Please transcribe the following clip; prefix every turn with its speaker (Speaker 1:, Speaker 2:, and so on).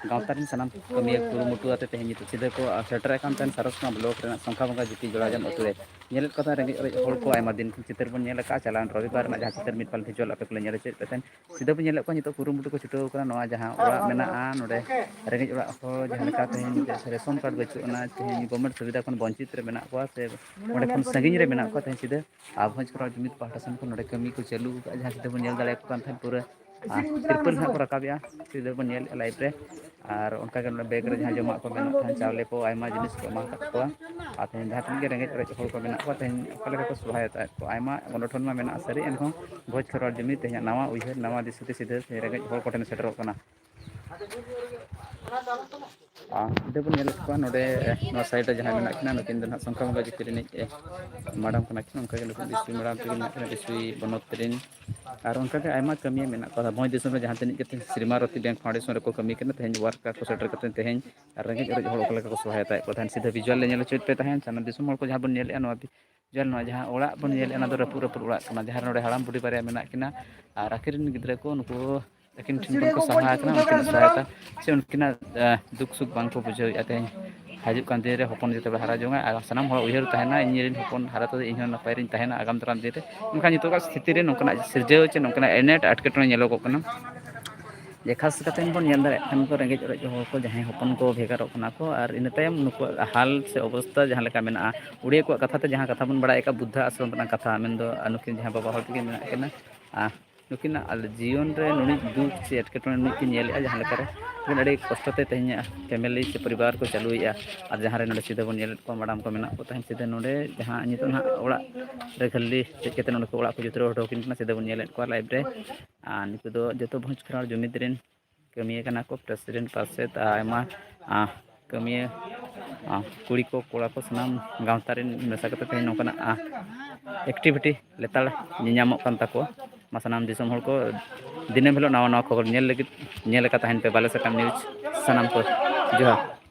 Speaker 1: गाँवता रिन सनाम कमिया कुरुमुटु आते तेहें नितोग सिधा को सेटर एकान तहन सारसमा ब्लॉक रेना संखा बंगा जुटी जोड़ाजाम अतुरे नेल कथा रेंगेज अरेज हॉल को आयमा दिन चित्र बन नेल का चालान रविवार ना जहां चित्र मिटपाल भिजुअल आपे को नेल चेक पेतेन सिधा बन नेल को नितो कुरुमुटु को छुटो करा नवा जहां ओड़ा मेनाआ नोडे रेंगेज ओड़ा हो जहां लेका तेहें रेशन कार्ड बचुना तेहें गवर्नमेंट सुविधा खन वंचित रे मेना को से ओंडे खन संगिन रे मेना को तेहें सिधा आभोज करा जुमित पाहटा सन को नोडे कमी को चालू का जहां सिधा बन नेल दाड़े को कान थान पूरा तिरपल ना को रकाबिया सिधा बन नेल लाइव रे और उनका बैग रे जहां जमा को मेना थान चावले को आयमा जिनिस को मा को आ तेहें जहां तिन के रेंगेज अरेज हॉल को मेना को तेहें अकले को सहायता को आयमा गनठन मा मेना सरी एनहो भोज खरवार जुमित तेहें नवा उइहर नवा दिसुते सिधा रेंगेज हॉल को ठेन सेटरो कना सिधा बन नेल को नोडे नो साइड रे जहां मेना किना नकिन दन संखा बंगा जुटी रिन मैडम कना किन उनका के नुकिन बिसुई मैडम तकिन मेना किना बिसुई बनोत रिन और उनका के आयमा कमी मेना को भोज दिसम रे जहां तिन के श्रीमारती बैंक फाउंडेशन रे को कमी किना तेहें वर्क को सेटर कते तेहें रेंगेज अरेज हॉल अकले को सहायता को तेहें सिधा विजुअल ले नेल चेत पे तेहें साना दिसम हॉल को जहां बन नेल नवा विजुअल नवा जहां ओड़ा बन नेल ना दो रपु रपु ओड़ा कना जहां नोडे हराम बुढ़ी बारे मेना किना और आखिरिन गिद्रा को नुको लेकिन ठिन को सहायता कना उनकिन सहायता से उनकिना दुख सुख बांग को बुझाव आते हाजुक कान दिन रे हपन जते हरा जोंगा और सानाम हर उयहर तहना इन हपन हरा तो इन नपाय रिन तहना आगाम दाराम दिन रे उनका नितोगा स्थिति रे नोकना सिरजाव चे नोकना एनेट अटकेटोने नेलोगो कना जे खास कतेन बन नेल दाड़े खान को रेंगेज अरेज हॉल को जहां हपन को भेगारोग कना को और इन तायम नुको हाल से अवस्था जहां लेका मेना उड़िया को कथा ते जहां कथा बन बड़ा का बुद्ध आश्रम तना कथा मेन दो अनुकिन जहां बाबा हॉल के मेना केना नुकिन जीवन रे नुनी दुख से अटकेटोने नुनी किन नेल जहां लेका रे लेकिन अड़ी कष्ट ते तेहኛ फैमिली से परिवार को चालुया और जहां रे नोडे सीधा बन नेल को मैडम को मेना को तहन सीधा नोडे जहां नितो ना ओड़ा रे खल्ली केते नोडे को ओड़ा को जुतरो हटो किन सीधा बन नेल को लाइव रे नितो दो जतो भोज खरार जुमित रिन कमिया कना को प्रेसिडेंट पासेत आयमा कमिया कुड़ी को कोड़ा को सनाम गांवता रिन मेसा कते तेहñ नोकना एक्टिविटी लेताल नियामक कान ताको मा सनाम दिसम हॉल को दिने भेलो नवा नवा खबर नेल लगित नेल का तहन पे बाले सकम न्यूज सनाम को जोहार।